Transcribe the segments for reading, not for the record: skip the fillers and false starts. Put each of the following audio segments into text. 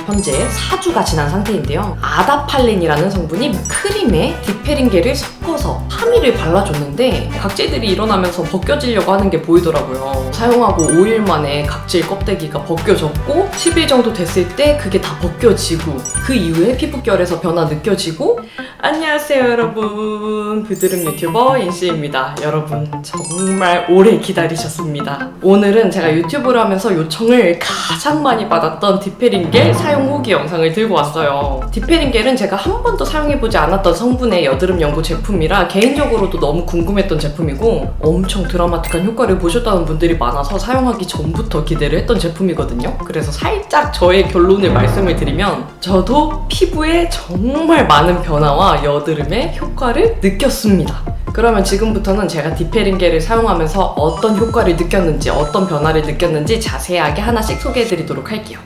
현재 4주가 지난 상태인데요. 아다팔렌이라는 성분이 크림에 디페린게를 섞어서 3일을 발라줬는데 각질들이 일어나면서 벗겨지려고 하는 게 보이더라고요. 사용하고 5일 만에 각질 껍데기가 벗겨졌고 10일 정도 됐을 때 그게 다 벗겨지고 그 이후에 피부결에서 변화 느껴지고. 안녕하세요 여러분, 부드름 유튜버 인씨입니다. 여러분 정말 오래 기다리셨습니다. 오늘은 제가 유튜브를 하면서 요청을 가장 많이 받았던 디페린겔 사용 후기 영상을 들고 왔어요. 디페린겔은 제가 한 번도 사용해보지 않았던 성분의 여드름 연고 제품이라 개인적으로도 너무 궁금했던 제품이고 엄청 드라마틱한 효과를 보셨다는 분들이 많아서 사용하기 전부터 기대를 했던 제품이거든요. 그래서 살짝 저의 결론을 말씀을 드리면 저도 피부에 정말 많은 변화와 여드름의 효과를 느꼈습니다. 그러면 지금부터는 제가 디페린겔을 사용하면서 어떤 효과를 느꼈는지, 어떤 변화를 느꼈는지 자세하게 하나씩 소개해드리도록 할게요.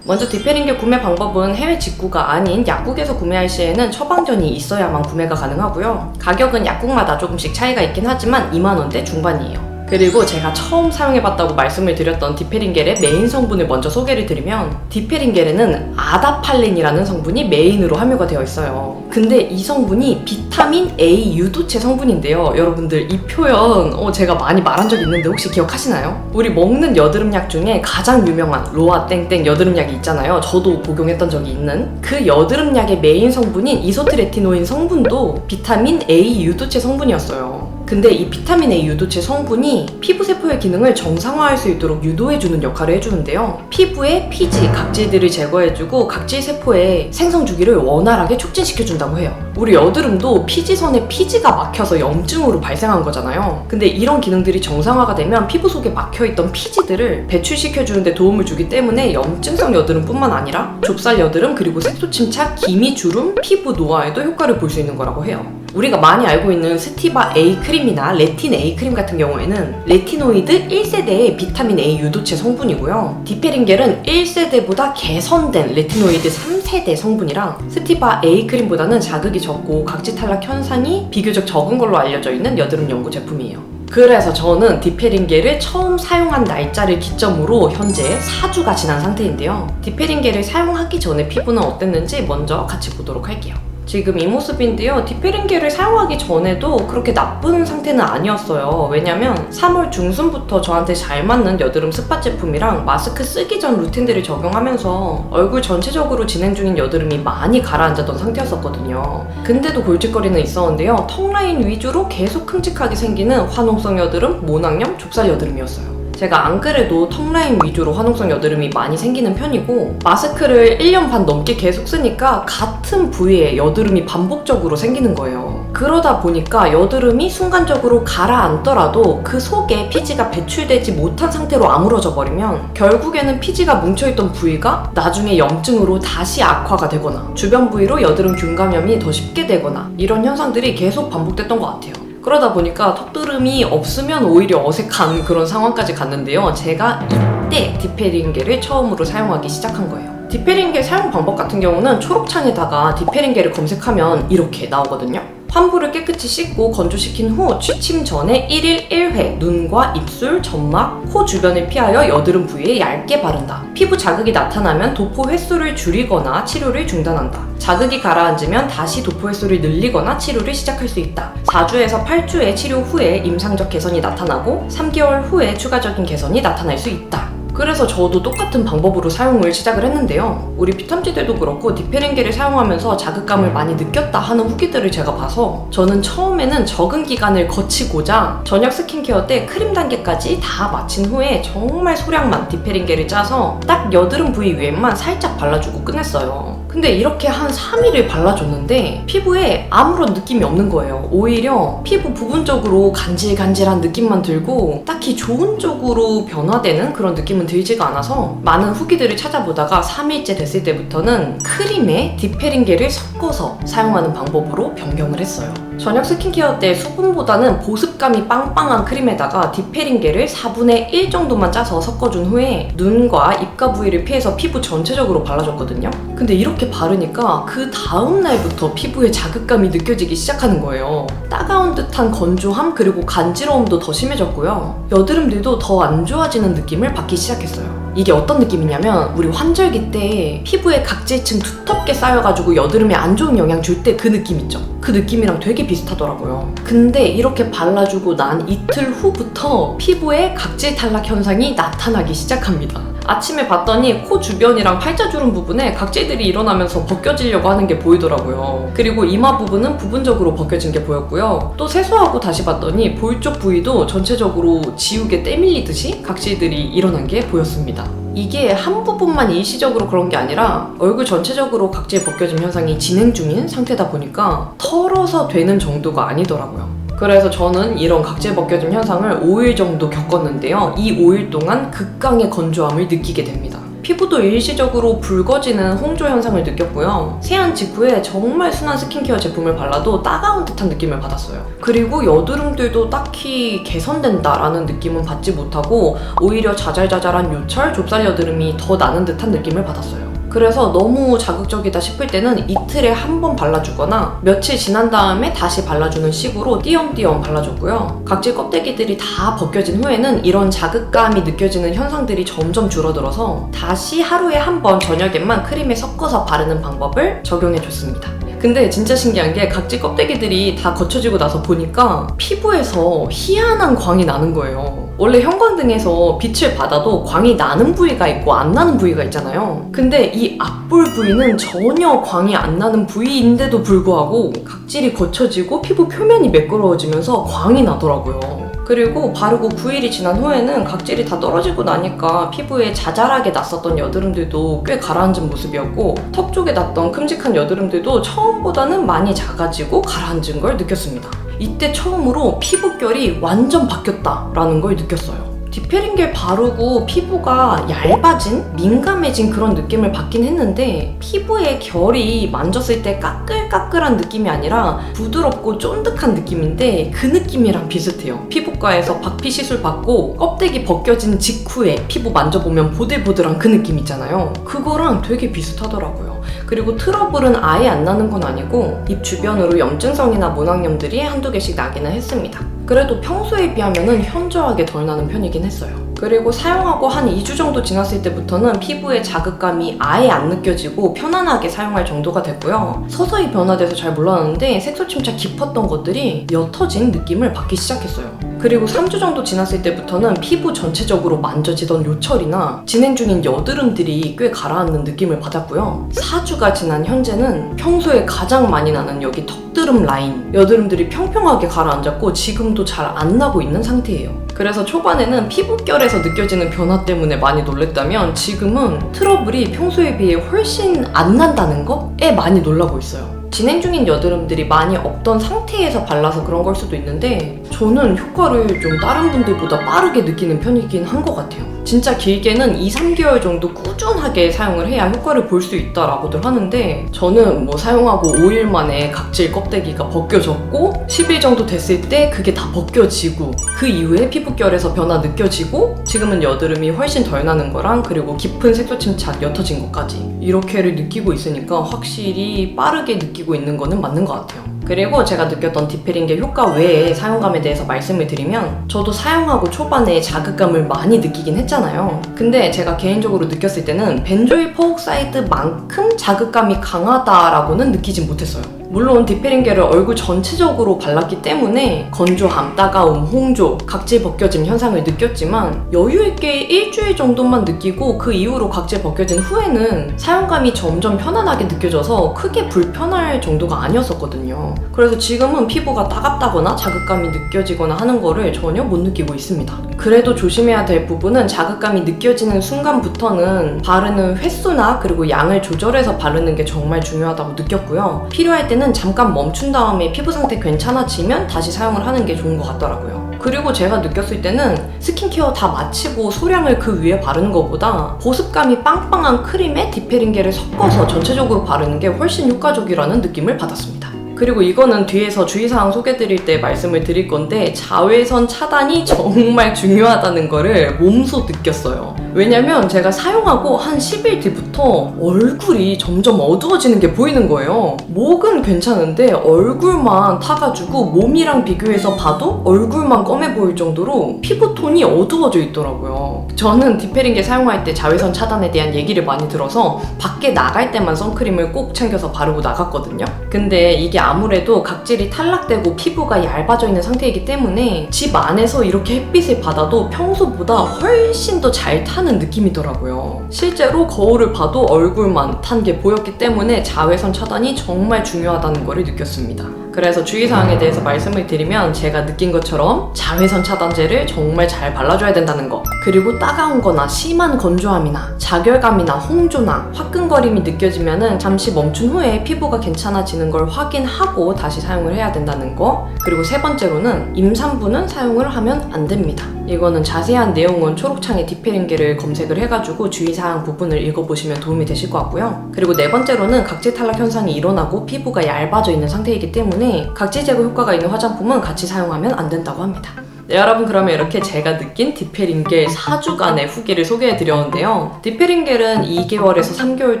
먼저 디페린겔 구매 방법은 해외 직구가 아닌 약국에서 구매할 시에는 처방전이 있어야만 구매가 가능하고요. 가격은 약국마다 조금씩 차이가 있긴 하지만 2만원대 중반이에요. 그리고 제가 처음 사용해봤다고 말씀을 드렸던 디페린겔의 메인 성분을 먼저 소개를 드리면, 디페린겔에는 아다팔렌이라는 성분이 메인으로 함유가 되어 있어요. 근데 이 성분이 비타민 A 유도체 성분인데요. 여러분들 이 표현 제가 많이 말한 적 있는데 혹시 기억하시나요? 우리 먹는 여드름약 중에 가장 유명한 로아 땡땡 여드름약이 있잖아요. 저도 복용했던 적이 있는 그 여드름약의 메인 성분인 이소트레티노인 성분도 비타민 A 유도체 성분이었어요. 근데 이 비타민 A 유도체 성분이 피부세포의 기능을 정상화할 수 있도록 유도해주는 역할을 해주는데요. 피부의 피지, 각질들을 제거해주고 각질세포의 생성주기를 원활하게 촉진시켜준다고 해요. 우리 여드름도 피지선에 피지가 막혀서 염증으로 발생한 거잖아요. 근데 이런 기능들이 정상화가 되면 피부 속에 막혀있던 피지들을 배출시켜주는 데 도움을 주기 때문에 염증성 여드름뿐만 아니라 좁쌀 여드름, 그리고 색소침착, 기미, 주름, 피부 노화에도 효과를 볼 수 있는 거라고 해요. 우리가 많이 알고 있는 스티바 A 크림이나 레틴 A 크림 같은 경우에는 레티노이드 1세대의 비타민 A 유도체 성분이고요. 디페린겔은 1세대보다 개선된 레티노이드 3세대 성분이랑 스티바 A 크림보다는 자극이 적고 각질 탈락 현상이 비교적 적은 걸로 알려져 있는 여드름 연고 제품이에요. 그래서 저는 디페린겔을 처음 사용한 날짜를 기점으로 현재 4주가 지난 상태인데요. 디페린겔을 사용하기 전에 피부는 어땠는지 먼저 같이 보도록 할게요. 지금 이 모습인데요. 디페린겔을 사용하기 전에도 그렇게 나쁜 상태는 아니었어요. 왜냐면 3월 중순부터 저한테 잘 맞는 여드름 스팟 제품이랑 마스크 쓰기 전 루틴들을 적용하면서 얼굴 전체적으로 진행 중인 여드름이 많이 가라앉았던 상태였었거든요. 근데도 골칫거리는 있었는데요. 턱 라인 위주로 계속 큼직하게 생기는 화농성 여드름, 모낭염, 좁쌀 여드름이었어요. 제가 안 그래도 턱라인 위주로 화농성 여드름이 많이 생기는 편이고 마스크를 1년 반 넘게 계속 쓰니까 같은 부위에 여드름이 반복적으로 생기는 거예요. 그러다 보니까 여드름이 순간적으로 가라앉더라도 그 속에 피지가 배출되지 못한 상태로 아물어져 버리면 결국에는 피지가 뭉쳐있던 부위가 나중에 염증으로 다시 악화가 되거나 주변 부위로 여드름 균 감염이 더 쉽게 되거나 이런 현상들이 계속 반복됐던 것 같아요. 그러다 보니까 턱드름이 없으면 오히려 어색한 그런 상황까지 갔는데요. 제가 이때 디페린겔을 처음으로 사용하기 시작한 거예요. 디페린겔 사용 방법 같은 경우는 초록창에다가 디페린겔을 검색하면 이렇게 나오거든요. 환부를 깨끗이 씻고 건조시킨 후 취침 전에 1일 1회 눈과 입술, 점막, 코 주변을 피하여 여드름 부위에 얇게 바른다. 피부 자극이 나타나면 도포 횟수를 줄이거나 치료를 중단한다. 자극이 가라앉으면 다시 도포 횟수를 늘리거나 치료를 시작할 수 있다. 4주에서 8주의 치료 후에 임상적 개선이 나타나고 3개월 후에 추가적인 개선이 나타날 수 있다. 그래서 저도 똑같은 방법으로 사용을 시작을 했는데요. 우리 피탐지들도 그렇고 디페린겔을 사용하면서 자극감을 많이 느꼈다 하는 후기들을 제가 봐서 저는 처음에는 적응 기간을 거치고자 저녁 스킨케어 때 크림 단계까지 다 마친 후에 정말 소량만 디페린겔을 짜서 딱 여드름 부위 위에만 살짝 발라주고 끝냈어요. 근데 이렇게 한 3일을 발라줬는데 피부에 아무런 느낌이 없는 거예요. 오히려 피부 부분적으로 간질간질한 느낌만 들고 딱히 좋은 쪽으로 변화되는 그런 느낌은 들지가 않아서 많은 후기들을 찾아보다가 3일째 됐을 때부터는 크림에 디페린겔을 섞어서 사용하는 방법으로 변경을 했어요. 저녁 스킨케어 때 수분보다는 보습감이 빵빵한 크림에다가 디페링겔을 4분의 1 정도만 짜서 섞어준 후에 눈과 입가 부위를 피해서 피부 전체적으로 발라줬거든요. 근데 이렇게 바르니까 그 다음 날부터 피부에 자극감이 느껴지기 시작하는 거예요. 따가운 듯한 건조함 그리고 간지러움도 더 심해졌고요. 여드름들도 더 안 좋아지는 느낌을 받기 시작했어요. 이게 어떤 느낌이냐면 우리 환절기 때 피부에 각질층 두텁게 쌓여가지고 여드름에 안 좋은 영향 줄 때 그 느낌 있죠? 그 느낌이랑 되게 비슷하더라고요. 근데 이렇게 발라주고 난 이틀 후부터 피부에 각질 탈락 현상이 나타나기 시작합니다. 아침에 봤더니 코 주변이랑 팔자주름 부분에 각질들이 일어나면서 벗겨지려고 하는 게 보이더라고요. 그리고 이마 부분은 부분적으로 벗겨진 게 보였고요. 또 세수하고 다시 봤더니 볼 쪽 부위도 전체적으로 지우개 때밀리듯이 각질들이 일어난 게 보였습니다. 이게 한 부분만 일시적으로 그런 게 아니라 얼굴 전체적으로 각질 벗겨짐 현상이 진행 중인 상태다 보니까 털어서 되는 정도가 아니더라고요. 그래서 저는 이런 각질 벗겨짐 현상을 5일 정도 겪었는데요. 이 5일 동안 극강의 건조함을 느끼게 됩니다. 피부도 일시적으로 붉어지는 홍조 현상을 느꼈고요. 세안 직후에 정말 순한 스킨케어 제품을 발라도 따가운 듯한 느낌을 받았어요. 그리고 여드름들도 딱히 개선된다라는 느낌은 받지 못하고 오히려 자잘자잘한 요철, 좁쌀 여드름이 더 나는 듯한 느낌을 받았어요. 그래서 너무 자극적이다 싶을 때는 이틀에 한 번 발라주거나 며칠 지난 다음에 다시 발라주는 식으로 띄엄띄엄 발라줬고요. 각질 껍데기들이 다 벗겨진 후에는 이런 자극감이 느껴지는 현상들이 점점 줄어들어서 다시 하루에 한 번 저녁에만 크림에 섞어서 바르는 방법을 적용해줬습니다. 근데 진짜 신기한 게 각질 껍데기들이 다 거쳐지고 나서 보니까 피부에서 희한한 광이 나는 거예요. 원래 형광등에서 빛을 받아도 광이 나는 부위가 있고 안 나는 부위가 있잖아요. 근데 이 앞볼 부위는 전혀 광이 안 나는 부위인데도 불구하고 각질이 거쳐지고 피부 표면이 매끄러워지면서 광이 나더라고요. 그리고 바르고 9일이 지난 후에는 각질이 다 떨어지고 나니까 피부에 자잘하게 났었던 여드름들도 꽤 가라앉은 모습이었고 턱 쪽에 났던 큼직한 여드름들도 처음보다는 많이 작아지고 가라앉은 걸 느꼈습니다. 이때 처음으로 피부결이 완전 바뀌었다라는 걸 느꼈어요. 디페링겔 바르고 피부가 얇아진, 민감해진 그런 느낌을 받긴 했는데 피부의 결이 만졌을 때 까끌까끌한 느낌이 아니라 부드럽고 쫀득한 느낌인데 그 느낌이랑 비슷해요. 피부과에서 박피 시술 받고 껍데기 벗겨진 직후에 피부 만져보면 보들보들한 그 느낌 있잖아요. 그거랑 되게 비슷하더라고요. 그리고 트러블은 아예 안 나는 건 아니고 입 주변으로 염증성이나 모낭염들이 한두 개씩 나기는 했습니다. 그래도 평소에 비하면 현저하게 덜 나는 편이긴 했어요. 그리고 사용하고 한 2주 정도 지났을 때부터는 피부에 자극감이 아예 안 느껴지고 편안하게 사용할 정도가 됐고요. 서서히 변화돼서 잘 몰랐는데 색소 침착 깊었던 것들이 옅어진 느낌을 받기 시작했어요. 그리고 3주 정도 지났을 때부터는 피부 전체적으로 만져지던 요철이나 진행 중인 여드름들이 꽤 가라앉는 느낌을 받았고요. 4주가 지난 현재는 평소에 가장 많이 나는 여기 턱드름 라인, 여드름들이 평평하게 가라앉았고 지금도 잘 안 나고 있는 상태예요. 그래서 초반에는 피부결에서 느껴지는 변화 때문에 많이 놀랬다면 지금은 트러블이 평소에 비해 훨씬 안 난다는 거에 많이 놀라고 있어요. 진행 중인 여드름들이 많이 없던 상태에서 발라서 그런 걸 수도 있는데 저는 효과를 좀 다른 분들보다 빠르게 느끼는 편이긴 한 것 같아요. 진짜 길게는 2-3개월 정도 꾸준하게 사용을 해야 효과를 볼 수 있다라고들 하는데 저는 뭐 사용하고 5일 만에 각질 껍데기가 벗겨졌고 10일 정도 됐을 때 그게 다 벗겨지고 그 이후에 피부결에서 변화 느껴지고 지금은 여드름이 훨씬 덜 나는 거랑 그리고 깊은 색소 침착 옅어진 것까지 이렇게를 느끼고 있으니까 확실히 빠르게 느끼고 있는 거는 맞는 것 같아요. 그리고 제가 느꼈던 디페링겔 효과 외에 사용감에 대해서 말씀을 드리면 저도 사용하고 초반에 자극감을 많이 느끼긴 했잖아요. 근데 제가 개인적으로 느꼈을 때는 벤조일 퍼옥사이드만큼 자극감이 강하다라고는 느끼진 못했어요. 물론 디페링겔을 얼굴 전체적으로 발랐기 때문에 건조함, 따가움, 홍조, 각질 벗겨짐 현상을 느꼈지만 여유있게 일주일 정도만 느끼고 그 이후로 각질 벗겨진 후에는 사용감이 점점 편안하게 느껴져서 크게 불편할 정도가 아니었었거든요. 그래서 지금은 피부가 따갑다거나 자극감이 느껴지거나 하는 거를 전혀 못 느끼고 있습니다. 그래도 조심해야 될 부분은 자극감이 느껴지는 순간부터는 바르는 횟수나 그리고 양을 조절해서 바르는 게 정말 중요하다고 느꼈고요. 필요할 때는 잠깐 멈춘 다음에 피부 상태 괜찮아지면 다시 사용을 하는 게 좋은 것 같더라고요. 그리고 제가 느꼈을 때는 스킨케어 다 마치고 소량을 그 위에 바르는 것보다 보습감이 빵빵한 크림에 디페링겔을 섞어서 전체적으로 바르는 게 훨씬 효과적이라는 느낌을 받았습니다. 그리고 이거는 뒤에서 주의사항 소개드릴 때 말씀을 드릴 건데 자외선 차단이 정말 중요하다는 거를 몸소 느꼈어요. 왜냐면 제가 사용하고 한 10일 뒤부터 얼굴이 점점 어두워지는 게 보이는 거예요. 목은 괜찮은데 얼굴만 타가지고 몸이랑 비교해서 봐도 얼굴만 검해 보일 정도로 피부톤이 어두워져 있더라고요. 저는 디페링게 사용할 때 자외선 차단에 대한 얘기를 많이 들어서 밖에 나갈 때만 선크림을 꼭 챙겨서 바르고 나갔거든요. 근데 이게 아무래도 각질이 탈락되고 피부가 얇아져 있는 상태이기 때문에 집 안에서 이렇게 햇빛을 받아도 평소보다 훨씬 더 잘 타는 느낌이더라고요. 실제로 거울을 봐도 얼굴만 탄 게 보였기 때문에 자외선 차단이 정말 중요하다는 거를 느꼈습니다. 그래서 주의사항에 대해서 말씀을 드리면 제가 느낀 것처럼 자외선 차단제를 정말 잘 발라줘야 된다는 거, 그리고 따가운 거나 심한 건조함이나 자결감이나 홍조나 화끈거림이 느껴지면은 잠시 멈춘 후에 피부가 괜찮아지는 걸 확인하고 다시 사용을 해야 된다는 거, 그리고 세 번째로는 임산부는 사용을 하면 안 됩니다. 이거는 자세한 내용은 초록창에 디페링게를 검색을 해가지고 주의사항 부분을 읽어보시면 도움이 되실 것 같고요. 그리고 네 번째로는 각질 탈락 현상이 일어나고 피부가 얇아져 있는 상태이기 때문에 각질 제거 효과가 있는 화장품은 같이 사용하면 안 된다고 합니다. 네, 여러분, 그러면 이렇게 제가 느낀 디페링겔 4주간의 후기를 소개해드렸는데요. 디페링겔은 2개월에서 3개월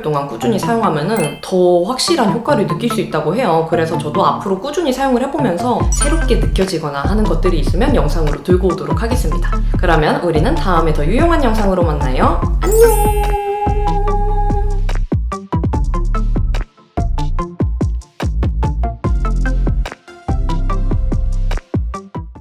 동안 꾸준히 사용하면 더 확실한 효과를 느낄 수 있다고 해요. 그래서 저도 앞으로 꾸준히 사용을 해보면서 새롭게 느껴지거나 하는 것들이 있으면 영상으로 들고 오도록 하겠습니다. 그러면 우리는 다음에 더 유용한 영상으로 만나요. 안녕!